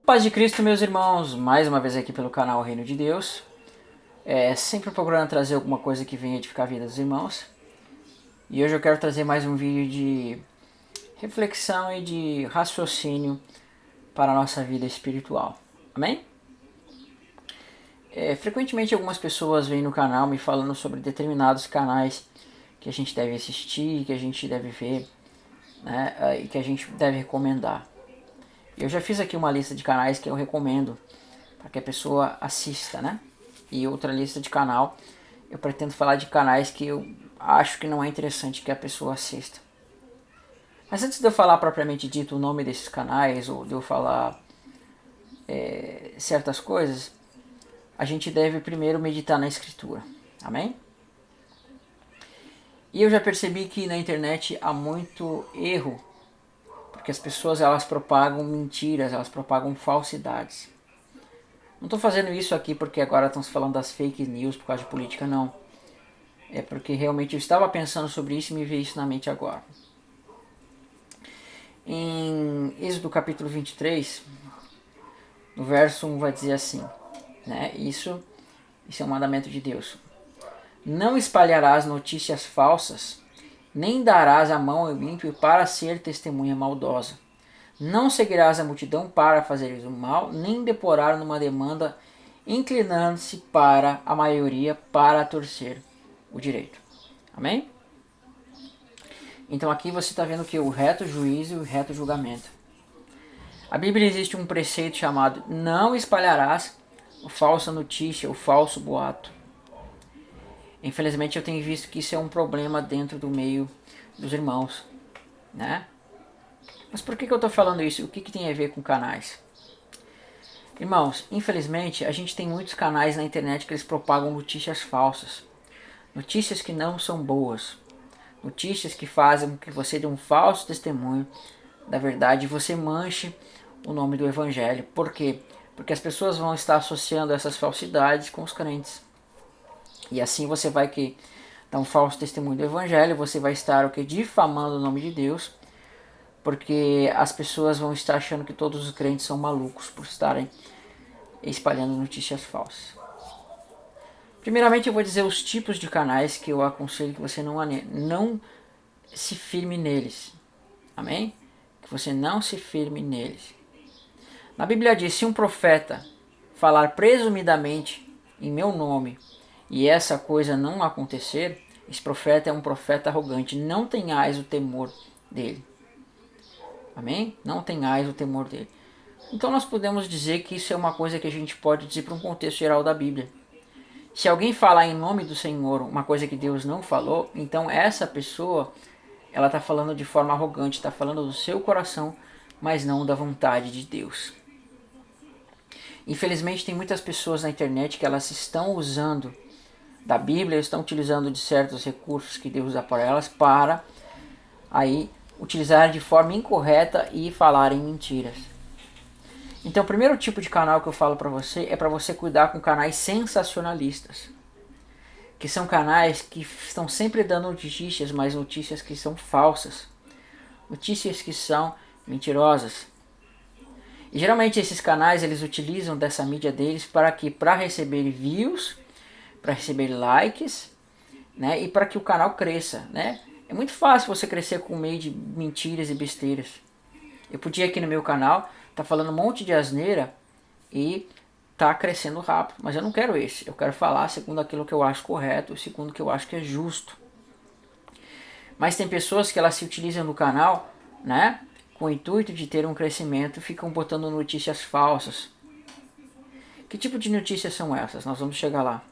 Paz de Cristo, meus irmãos, mais uma vez aqui pelo canal Reino de Deus, sempre procurando trazer alguma coisa que venha edificar a vida dos irmãos. E hoje eu quero trazer mais um vídeo de reflexão e de raciocínio para a nossa vida espiritual. Amém? Frequentemente algumas pessoas vêm no canal me falando sobre determinados canais que a gente deve assistir, que a gente deve ver, né, e que a gente deve recomendar. Eu já fiz aqui uma lista de canais que eu recomendo para que a pessoa assista, né? E outra lista de canal, eu pretendo falar de canais que eu acho que não é interessante que a pessoa assista. Mas antes de eu falar propriamente dito o nome desses canais, ou de eu falar certas coisas, a gente deve primeiro meditar na Escritura. Amém? E eu já percebi que na internet há muito erro, porque as pessoas elas propagam mentiras, elas propagam falsidades. Não estou fazendo isso aqui porque agora estamos falando das fake news por causa de política, não. É porque realmente eu estava pensando sobre isso e me veio isso na mente agora. Em Êxodo capítulo 23, no verso 1 vai dizer assim, né? Isso é um mandamento de Deus. Não espalharás notícias falsas, nem darás a mão ao ímpio para ser testemunha maldosa. Não seguirás a multidão para fazeres o mal, nem deporar numa demanda, inclinando-se para a maioria para torcer o direito. Amém? Então aqui você está vendo que o reto juízo e o reto julgamento. A Bíblia existe um preceito chamado não espalharás a falsa notícia, o falso boato. Infelizmente eu tenho visto que isso é um problema dentro do meio dos irmãos, né? Mas por que eu estou falando isso? O que tem a ver com canais? Irmãos, infelizmente a gente tem muitos canais na internet que eles propagam notícias falsas. Notícias que não são boas. Notícias que fazem com que você dê um falso testemunho da verdade e você manche o nome do Evangelho. Por quê? Porque as pessoas vão estar associando essas falsidades com os crentes. E assim você vai dar um falso testemunho do Evangelho, você vai estar difamando o nome de Deus, porque as pessoas vão estar achando que todos os crentes são malucos por estarem espalhando notícias falsas. Primeiramente eu vou dizer os tipos de canais que eu aconselho que você não se firme neles. Amém? Que você não se firme neles. Na Bíblia diz, se um profeta falar presumidamente em meu nome e essa coisa não acontecer, esse profeta é um profeta arrogante, não tenhais o temor dele. Amém? Não tenhais o temor dele. Então nós podemos dizer que isso é uma coisa que a gente pode dizer para um contexto geral da Bíblia. Se alguém falar em nome do Senhor uma coisa que Deus não falou, então essa pessoa ela está falando de forma arrogante, está falando do seu coração, mas não da vontade de Deus. Infelizmente tem muitas pessoas na internet que elas estão usando da Bíblia, estão utilizando de certos recursos que Deus dá para elas para aí utilizar de forma incorreta e falarem mentiras. Então o primeiro tipo de canal que eu falo para você é para você cuidar com canais sensacionalistas, que são canais que estão sempre dando notícias, mas notícias que são falsas, notícias que são mentirosas. E geralmente esses canais eles utilizam dessa mídia deles para receber views, para receber likes, né, e para que o canal cresça, né? É muito fácil você crescer com meio de mentiras e besteiras. Eu podia aqui no meu canal tá falando um monte de asneira e tá crescendo rápido, mas eu não quero esse. Eu quero falar segundo aquilo que eu acho correto, segundo o que eu acho que é justo. Mas tem pessoas que elas se utilizam do canal, né, com o intuito de ter um crescimento, ficam botando notícias falsas. Que tipo de notícias são essas? Nós vamos chegar lá.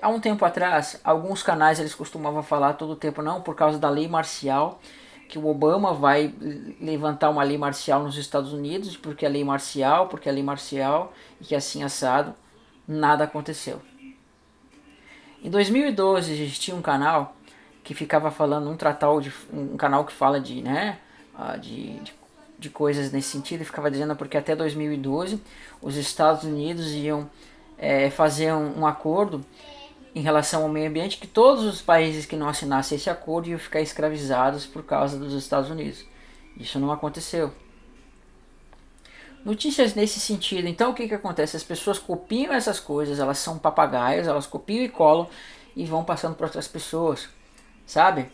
Há um tempo atrás, alguns canais eles costumavam falar todo o tempo, não, por causa da lei marcial, que o Obama vai levantar uma lei marcial nos Estados Unidos, porque a lei marcial, e que assim assado, nada aconteceu. Em 2012 existia um canal que ficava falando, um canal que fala de, né, de coisas nesse sentido, e ficava dizendo porque até 2012 os Estados Unidos iam fazer um acordo em relação ao meio ambiente, que todos os países que não assinassem esse acordo iam ficar escravizados por causa dos Estados Unidos. Isso não aconteceu. Notícias nesse sentido. Então o que acontece? As pessoas copiam essas coisas, elas são papagaios, elas copiam e colam e vão passando para outras pessoas, sabe?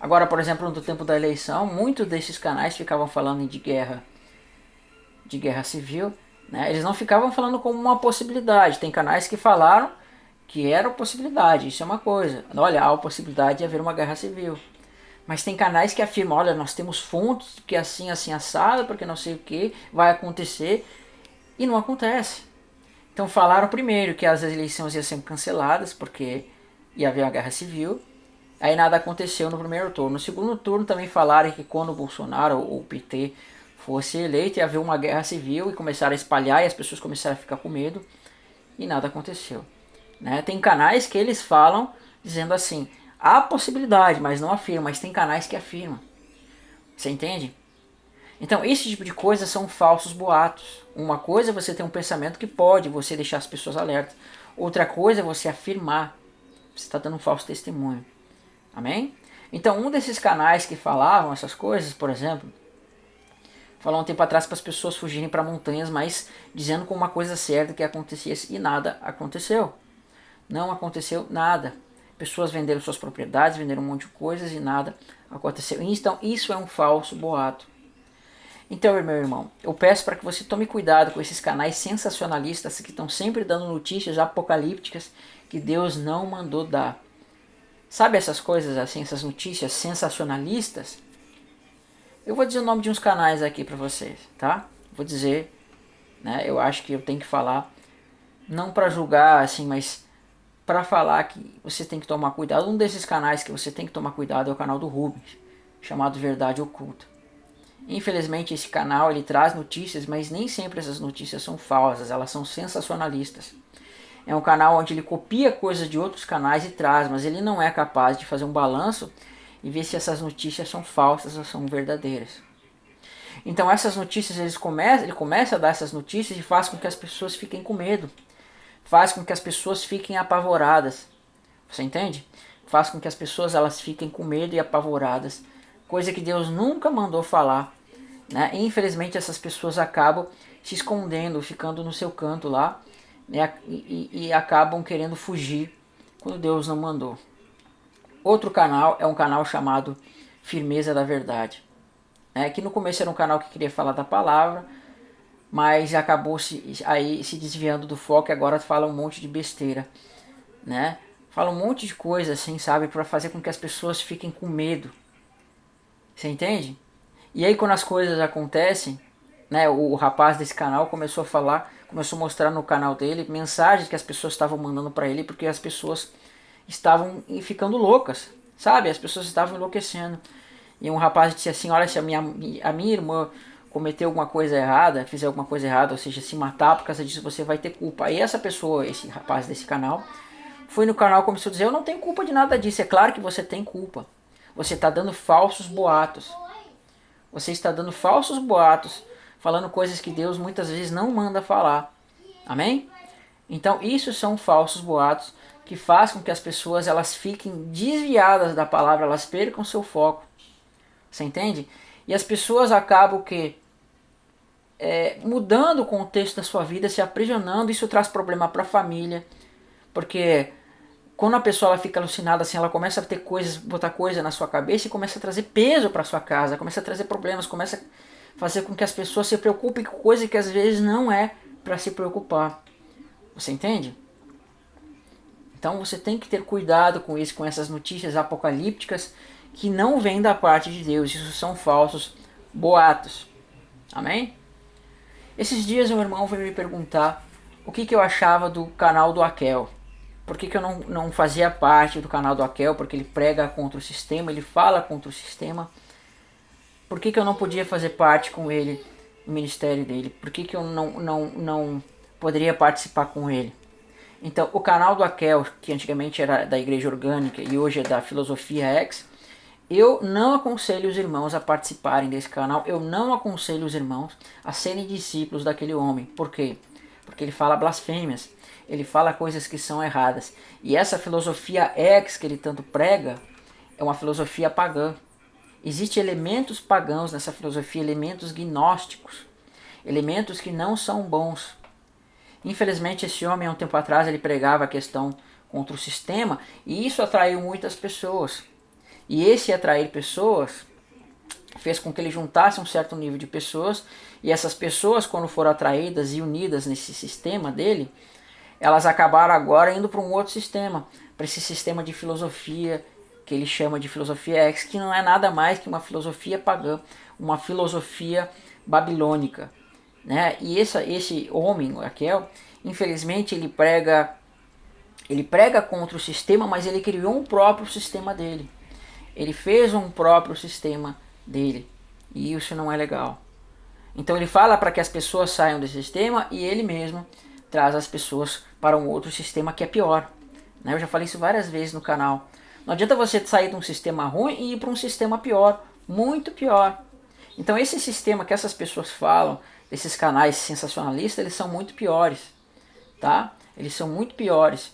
Agora, por exemplo, no tempo da eleição, muitos desses canais ficavam falando de guerra civil, né? Eles não ficavam falando como uma possibilidade. Tem canais que falaram que era possibilidade, isso é uma coisa. Olha, há a possibilidade de haver uma guerra civil. Mas tem canais que afirmam, olha, nós temos fontes que assim, assim, assado, porque não sei o que vai acontecer, e não acontece. Então falaram primeiro que as eleições iam ser canceladas, porque ia haver uma guerra civil, aí nada aconteceu no primeiro turno. No segundo turno também falaram que quando o Bolsonaro ou o PT fosse eleito, ia haver uma guerra civil, e começaram a espalhar, e as pessoas começaram a ficar com medo, e nada aconteceu. Né? Tem canais que eles falam dizendo assim, há possibilidade, mas não afirma, mas tem canais que afirmam. Você entende? Então esse tipo de coisa são falsos boatos. Uma coisa é você ter um pensamento que pode você deixar as pessoas alertas. Outra coisa é você afirmar. Você está dando um falso testemunho. Amém? Então um desses canais que falavam essas coisas, por exemplo, falou um tempo atrás para as pessoas fugirem para montanhas, mas dizendo com uma coisa certa que acontecesse, e nada aconteceu. Não aconteceu nada. Pessoas venderam suas propriedades, venderam um monte de coisas e nada aconteceu. Então isso é um falso boato. Então, meu irmão, eu peço para que você tome cuidado com esses canais sensacionalistas que estão sempre dando notícias apocalípticas que Deus não mandou dar. Sabe essas coisas assim, essas notícias sensacionalistas? Eu vou dizer o nome de uns canais aqui para vocês, tá? Vou dizer, né? Eu acho que eu tenho que falar, não para julgar assim, mas para falar que você tem que tomar cuidado. Um desses canais que você tem que tomar cuidado é o canal do Rubens, chamado Verdade Oculta. Infelizmente esse canal ele traz notícias, mas nem sempre essas notícias são falsas, elas são sensacionalistas. É um canal onde ele copia coisas de outros canais e traz, mas ele não é capaz de fazer um balanço e ver se essas notícias são falsas ou são verdadeiras. Então essas notícias ele começa a dar essas notícias e faz com que as pessoas fiquem com medo. Faz com que as pessoas fiquem apavoradas. Você entende? Faz com que as pessoas elas fiquem com medo e apavoradas. Coisa que Deus nunca mandou falar. Né? E, infelizmente essas pessoas acabam se escondendo, ficando no seu canto lá, né? e acabam querendo fugir quando Deus não mandou. Outro canal é um canal chamado Firmeza da Verdade. Que no começo era um canal que queria falar da palavra, mas acabou se desviando do foco e agora fala um monte de besteira, né? Fala um monte de coisa assim, sabe, para fazer com que as pessoas fiquem com medo. Você entende? E aí quando as coisas acontecem, né, o rapaz desse canal começou a falar, começou a mostrar no canal dele mensagens que as pessoas estavam mandando para ele, porque as pessoas estavam ficando loucas, sabe? As pessoas estavam enlouquecendo. E um rapaz disse assim, olha, se a minha irmã cometer alguma coisa errada, fizer alguma coisa errada, ou seja, se matar por causa disso, você vai ter culpa. Aí essa pessoa, esse rapaz desse canal, foi no canal e começou a dizer, eu não tenho culpa de nada disso. É claro que você tem culpa. Você está dando falsos boatos. Você está dando falsos boatos, falando coisas que Deus muitas vezes não manda falar. Amém? Então isso são falsos boatos que fazem com que as pessoas elas fiquem desviadas da palavra, elas percam seu foco. Você entende? E as pessoas acabam mudando o contexto da sua vida, se aprisionando. Isso traz problema para a família, porque quando a pessoa ela fica alucinada assim, ela começa a ter coisas, botar coisa na sua cabeça e começa a trazer peso para sua casa, começa a trazer problemas, começa a fazer com que as pessoas se preocupem com coisa que às vezes não é para se preocupar. Você entende? Então você tem que ter cuidado com isso, com essas notícias apocalípticas que não vêm da parte de Deus. Isso são falsos boatos. Amém? Esses dias um irmão veio me perguntar o que eu achava do canal do Aquel. Por que eu não fazia parte do canal do Aquel? Porque ele prega contra o sistema, ele fala contra o sistema. Por que eu não podia fazer parte com ele no ministério dele? Por que eu não poderia participar com ele? Então, o canal do Aquel, que antigamente era da Igreja Orgânica e hoje é da Filosofia X, eu não aconselho os irmãos a participarem desse canal. Eu não aconselho os irmãos a serem discípulos daquele homem. Por quê? Porque ele fala blasfêmias. Ele fala coisas que são erradas. E essa filosofia X que ele tanto prega é uma filosofia pagã. Existem elementos pagãos nessa filosofia, elementos gnósticos. elementos que não são bons. Infelizmente esse homem há um tempo atrás ele pregava a questão contra o sistema e isso atraiu muitas pessoas. E esse atrair pessoas fez com que ele juntasse um certo nível de pessoas e essas pessoas, quando foram atraídas e unidas nesse sistema dele, elas acabaram agora indo para um outro sistema, para esse sistema de filosofia que ele chama de filosofia X, que não é nada mais que uma filosofia pagã, uma filosofia babilônica, né? E esse homem, Raquel, infelizmente ele prega contra o sistema, mas ele criou um próprio sistema dele. Ele fez um próprio sistema dele. E isso não é legal. Então ele fala para que as pessoas saiam desse sistema e ele mesmo traz as pessoas para um outro sistema que é pior. Eu já falei isso várias vezes no canal. Não adianta você sair de um sistema ruim e ir para um sistema pior, muito pior. Então esse sistema que essas pessoas falam, esses canais sensacionalistas, eles são muito piores, tá? Eles são muito piores.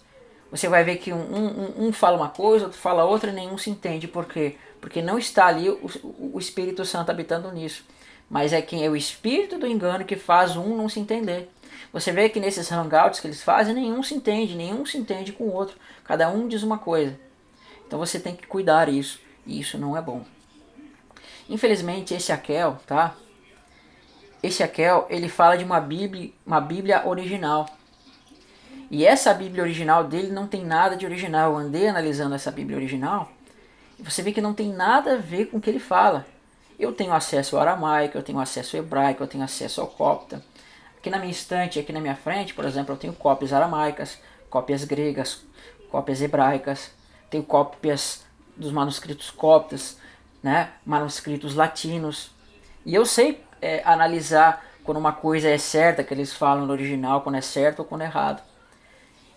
Você vai ver que um fala uma coisa, outro fala outra e nenhum se entende. Por quê? Porque não está ali o Espírito Santo habitando nisso. Mas é quem é o espírito do engano que faz um não se entender. Você vê que nesses hangouts que eles fazem, nenhum se entende com o outro. Cada um diz uma coisa. Então você tem que cuidar isso. E isso não é bom. Infelizmente esse Akel, tá? Esse Akel, ele fala de uma Bíblia original. E essa Bíblia original dele não tem nada de original. Eu andei analisando essa Bíblia original e você vê que não tem nada a ver com o que ele fala. Eu tenho acesso ao aramaico, eu tenho acesso ao hebraico, eu tenho acesso ao copta. Aqui na minha estante, aqui na minha frente, por exemplo, eu tenho cópias aramaicas, cópias gregas, cópias hebraicas, tenho cópias dos manuscritos coptas, né, manuscritos latinos. E eu sei analisar quando uma coisa é certa, que eles falam no original, quando é certo ou quando é errado.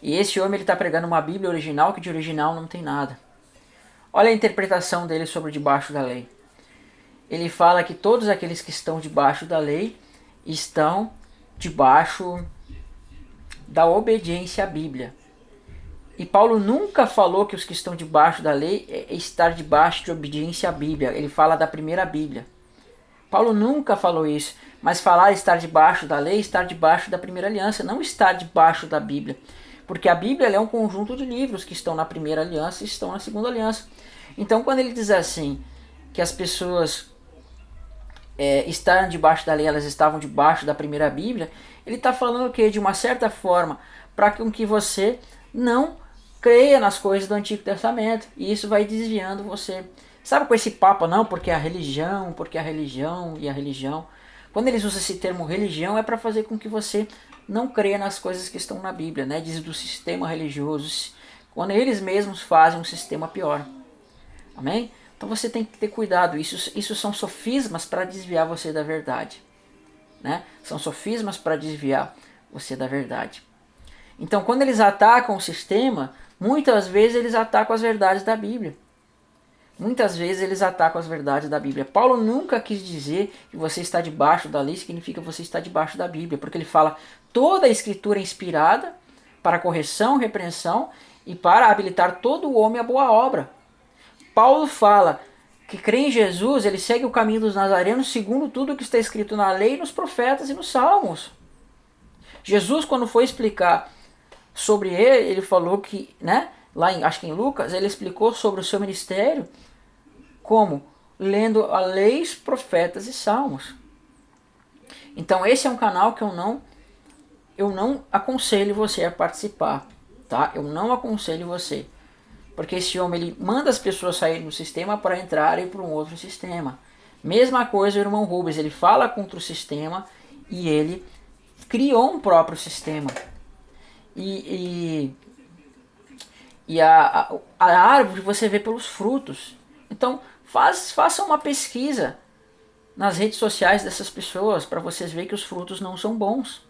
E esse homem está pregando uma Bíblia original que de original não tem nada. Olha a interpretação dele sobre debaixo da lei. Ele fala que todos aqueles que estão debaixo da lei estão debaixo da obediência à Bíblia. E Paulo nunca falou que os que estão debaixo da lei é estar debaixo de obediência à Bíblia. Ele fala da primeira Bíblia. Paulo nunca falou isso. Mas falar estar debaixo da lei, estar debaixo da primeira aliança, não estar debaixo da Bíblia. Porque a Bíblia é um conjunto de livros que estão na primeira aliança e estão na segunda aliança. Então quando ele diz assim, que as pessoas estarem debaixo da lei, elas estavam debaixo da primeira Bíblia, ele está falando o quê? De uma certa forma, para que você não creia nas coisas do Antigo Testamento. E isso vai desviando você. Sabe, com esse papo, não, porque a religião e a religião. Quando eles usam esse termo religião, é para fazer com que você não creia nas coisas que estão na Bíblia, né? Diz do sistema religioso, quando eles mesmos fazem um sistema pior. Amém? Então você tem que ter cuidado. Isso são sofismas para desviar você da verdade, né? São sofismas para desviar você da verdade. Então quando eles atacam o sistema, muitas vezes eles atacam as verdades da Bíblia. Muitas vezes eles atacam as verdades da Bíblia. Paulo nunca quis dizer que você está debaixo da lei, significa que você está debaixo da Bíblia. Porque ele fala, toda a escritura é inspirada para correção, repreensão e para habilitar todo o homem à boa obra. Paulo fala que crê em Jesus, ele segue o caminho dos nazarenos segundo tudo o que está escrito na lei, nos profetas e nos salmos. Jesus, quando foi explicar sobre ele falou que, né, lá acho que em Lucas, ele explicou sobre o seu ministério como lendo a leis, profetas e salmos. Então esse é um canal que eu não aconselho você a participar, tá? Eu não aconselho você. Porque esse homem ele manda as pessoas saírem do sistema para entrarem para um outro sistema. Mesma coisa o irmão Rubens, ele fala contra o sistema e ele criou um próprio sistema. E a árvore você vê pelos frutos. Então faça uma pesquisa nas redes sociais dessas pessoas para vocês verem que os frutos não são bons.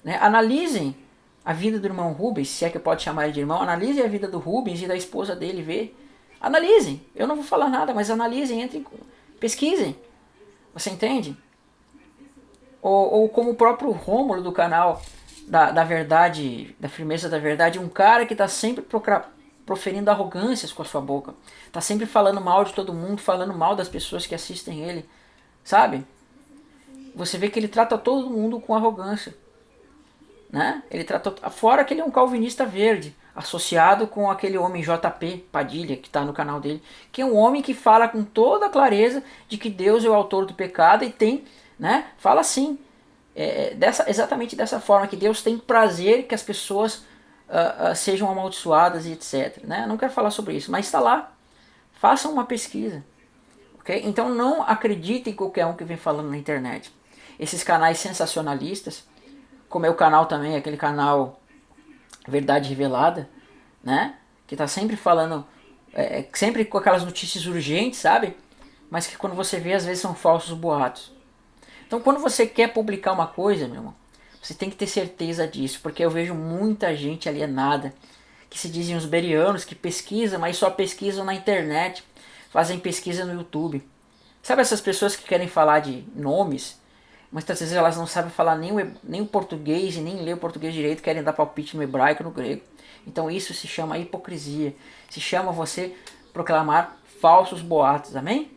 Né? Analisem a vida do irmão Rubens, se é que pode chamar ele de irmão, analisem a vida do Rubens e da esposa dele, vê. Analisem, eu não vou falar nada, mas analisem, entrem, pesquisem. Você entende? Ou como o próprio Rômulo do canal da verdade, da firmeza da verdade, um cara que está sempre proferindo arrogâncias com a sua boca. Está sempre falando mal de todo mundo, falando mal das pessoas que assistem ele, sabe? você vê que ele trata todo mundo com arrogância. Né? Ele tratou, fora que ele é um calvinista verde, associado com aquele homem JP Padilha, que está no canal dele, que é um homem que fala com toda a clareza de que Deus é o autor do pecado e tem, né? Fala assim, exatamente dessa forma, que Deus tem prazer que as pessoas sejam amaldiçoadas e etc. Né? Não quero falar sobre isso, mas está lá. Façam uma pesquisa. Okay? Então não acreditem em qualquer um que vem falando na internet. Esses canais sensacionalistas, como é o canal também, aquele canal Verdade Revelada, né? Que tá sempre falando, sempre com aquelas notícias urgentes, sabe? Mas que quando você vê, às vezes são falsos boatos. Então quando você quer publicar uma coisa, meu irmão, você tem que ter certeza disso, porque eu vejo muita gente alienada, que se dizem os berianos, que pesquisam, mas só pesquisam na internet, fazem pesquisa no YouTube. Sabe essas pessoas que querem falar de nomes? Muitas vezes elas não sabem falar nem o português e nem ler o português direito, querem dar palpite no hebraico, no grego. Então isso se chama hipocrisia. Se chama você proclamar falsos boatos, amém?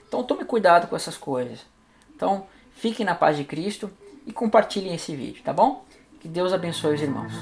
Então tome cuidado com essas coisas. Então fiquem na paz de Cristo e compartilhem esse vídeo, tá bom? Que Deus abençoe os irmãos.